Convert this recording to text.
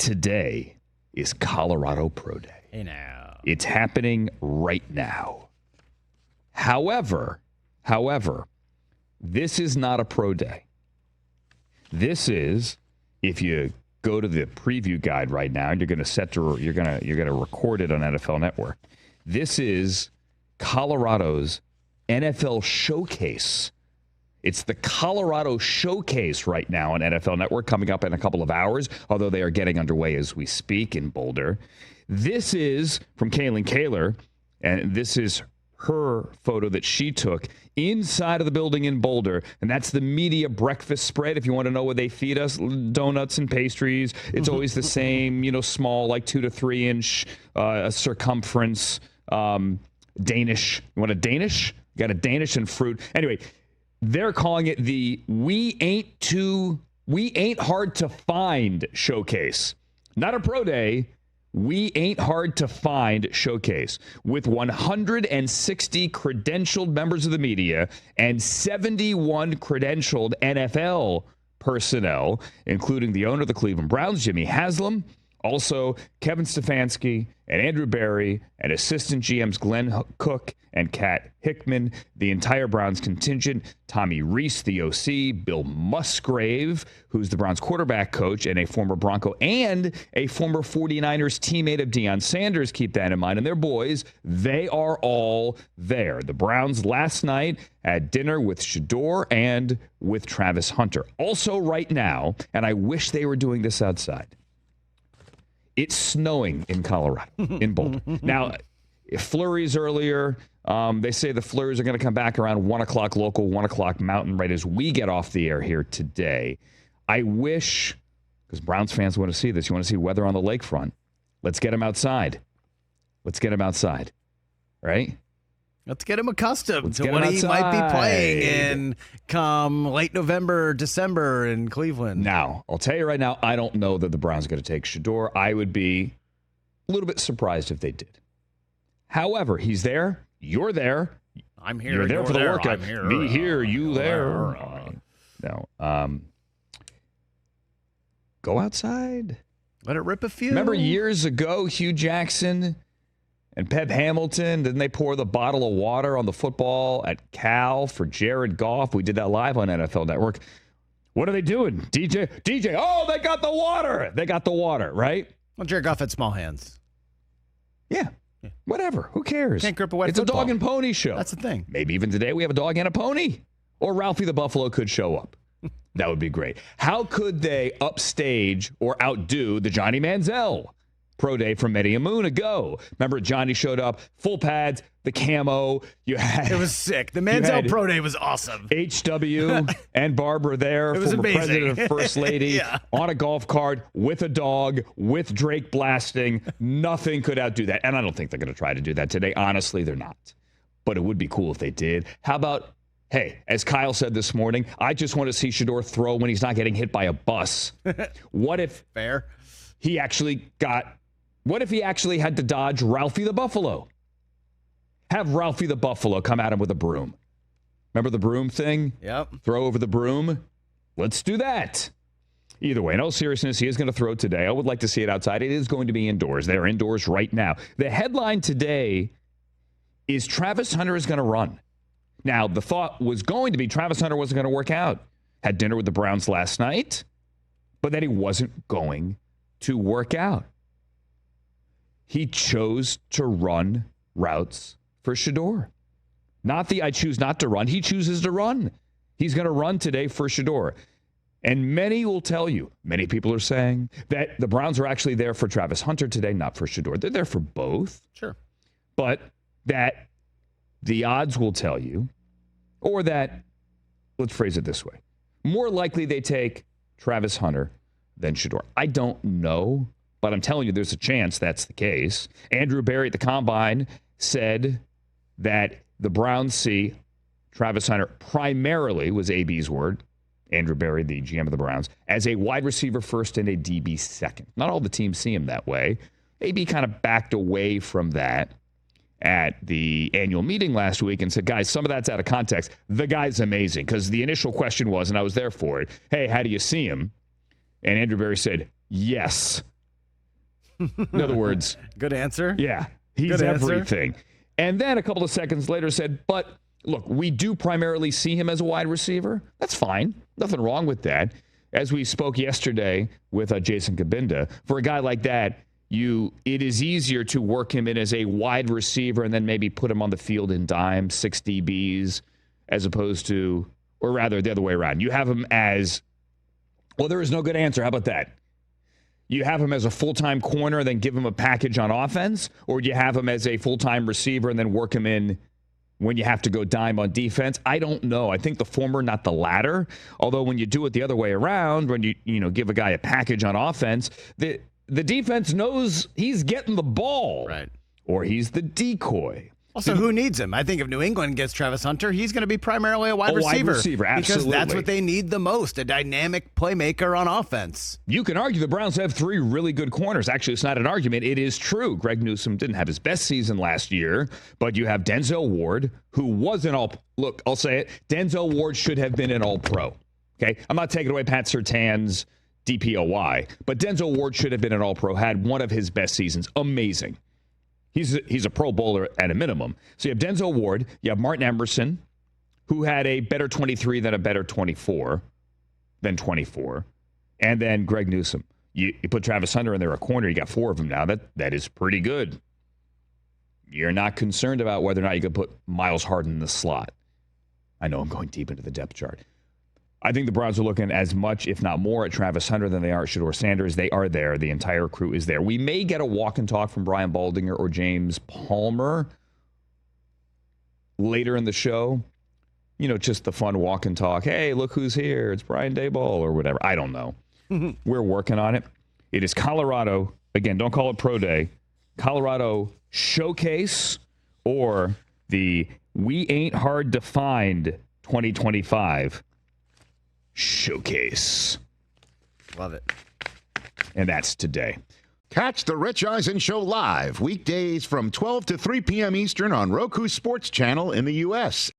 today is Colorado Pro Day. Hey now. It's happening right now. However, this is not a pro day. This is, if you go to the preview guide right now, and you're going to record it on NFL Network. This is Colorado's NFL Showcase. It's the Colorado Showcase right now on NFL Network, coming up in a couple of hours, although they are getting underway as we speak in Boulder. This is from Kaylin Kaler, and this is her photo that she took inside of the building in Boulder, and that's the media breakfast spread. If you want to know what they feed us, donuts and pastries. It's always the same, small, like 2 to 3 inch circumference. Danish. You want a Danish? You got a Danish and fruit. Anyway, they're calling it the We Ain't Hard to Find Showcase. Not a pro day. We Ain't Hard to Find Showcase with 160 credentialed members of the media and 71 credentialed NFL personnel, including the owner of the Cleveland Browns, Jimmy Haslam, also Kevin Stefanski and Andrew Barry and assistant GMs Glenn Cook and Kat Hickman, the entire Browns contingent, Tommy Reese, the OC, Bill Musgrave, who's the Browns quarterback coach and a former Bronco and a former 49ers teammate of Deion Sanders. Keep that in mind. And their boys, they are all there. The Browns last night at dinner with Shedeur and with Travis Hunter. Also right now, and I wish they were doing this outside, it's snowing in Colorado, in Boulder. Now, flurries earlier. They say the flurries are going to come back around 1 o'clock local, 1 o'clock mountain, right as we get off the air here today. I wish, because Browns fans want to see this, you want to see weather on the lakefront. Let's get them outside. Right? Let's get him accustomed to what he might be playing in come late November, December in Cleveland. Now, I'll tell you right now, I don't know that the Browns are going to take Shedeur. I would be a little bit surprised if they did. However, he's there. You're there. I'm here. You're there for the workout. I'm here. Me here, you there. No. Go outside. Let it rip a few. Remember years ago, Hugh Jackson and Pep Hamilton, didn't they pour the bottle of water on the football at Cal for Jared Goff? We did that live on NFL Network. What are they doing? DJ, oh, they got the water. Right? Well, Jared Goff had small hands. Yeah. Whatever. Who cares? Can't grip a wet It's football. a dog and pony show. That's the thing. Maybe even today we have a dog and a pony. Or Ralphie the Buffalo could show up. That would be great. How could they upstage or outdo the Johnny Manziel pro day from many a moon ago? Remember, Johnny showed up, full pads, the camo. It was sick. The Manziel pro day was awesome. HW and Barbara there, it was former amazing. president and first lady, Yeah. on a golf cart with a dog, with Drake blasting. Nothing could outdo that. And I don't think they're going to try to do that today. Honestly, they're not. But it would be cool if they did. How about, hey, as Kyle said this morning, I just want to see Shedeur throw when he's not getting hit by a bus. What if he actually had to dodge Ralphie the Buffalo? Have Ralphie the Buffalo come at him with a broom. Remember the broom thing? Yep. Throw over the broom. Let's do that. Either way, in all seriousness, he is going to throw today. I would like to see it outside. It is going to be indoors. They're indoors right now. The headline today is Travis Hunter is going to run. Now, the thought was going to be Travis Hunter wasn't going to work out. Had dinner with the Browns last night, but that he wasn't going to work out. He chose to run routes for Shedeur. Not the I choose not to run. He chooses to run. He's going to run today for Shedeur. And many will tell you, many people are saying that the Browns are actually there for Travis Hunter today, not for Shedeur. They're there for both. Sure. But that the odds will tell you, or that, let's phrase it this way, more likely they take Travis Hunter than Shedeur. I don't know, but I'm telling you there's a chance that's the case. Andrew Barry at the Combine said that the Browns see Travis Hunter primarily, was AB's word, Andrew Barry, the GM of the Browns, as a wide receiver first and a DB second. Not all the teams see him that way. AB kind of backed away from that at the annual meeting last week and said, guys, some of that's out of context. The guy's amazing, because the initial question was, and I was there for it, hey, how do you see him? And Andrew Barry said, yes, In other words, good answer. Yeah, he's everything. And then a couple of seconds later said, but look, we do primarily see him as a wide receiver. That's fine. Nothing wrong with that. As we spoke yesterday with Jason Kabinda, for a guy like that, it is easier to work him in as a wide receiver and then maybe put him on the field in dime, 6 DBs, as opposed to, or rather the other way around. You have him as, well, there is no good answer. How about that? You have him as a full-time corner and then give him a package on offense, or do you have him as a full-time receiver and then work him in when you have to go dime on defense? I don't know. I think the former, not the latter. Although when you do it the other way around, when you give a guy a package on offense, the defense knows he's getting the ball. Right. Or he's the decoy. Also, who needs him? I think if New England gets Travis Hunter, he's going to be primarily a wide receiver. Wide receiver, absolutely. Because that's what they need the most, a dynamic playmaker on offense. You can argue the Browns have 3 really good corners. Actually, it's not an argument. It is true. Greg Newsome didn't have his best season last year, but you have Denzel Ward, who was an look, I'll say it, Denzel Ward should have been an all-pro. Okay? I'm not taking away Pat Surtain's DPOY, but Denzel Ward should have been an all-pro, had one of his best seasons. Amazing. He's a Pro Bowler at a minimum. So you have Denzel Ward, you have Martin Emerson, who had a better 23 than a better 24, and then Greg Newsome. You put Travis Hunter in there a corner, you got 4 of them now. That is pretty good. You're not concerned about whether or not you could put Miles Harden in the slot. I know I'm going deep into the depth chart. I think the Browns are looking as much, if not more, at Travis Hunter than they are at Shedeur Sanders. They are there. The entire crew is there. We may get a walk and talk from Brian Baldinger or James Palmer later in the show. Just the fun walk and talk. Hey, look who's here. It's Brian Daboll or whatever. I don't know. We're working on it. It is Colorado. Again, don't call it Pro Day. Colorado Showcase or the We Ain't Hard to Find 2025 Showcase. Love it. And that's today. Catch the Rich Eisen Show live weekdays from 12 to 3 p.m. Eastern on Roku Sports Channel in the U.S.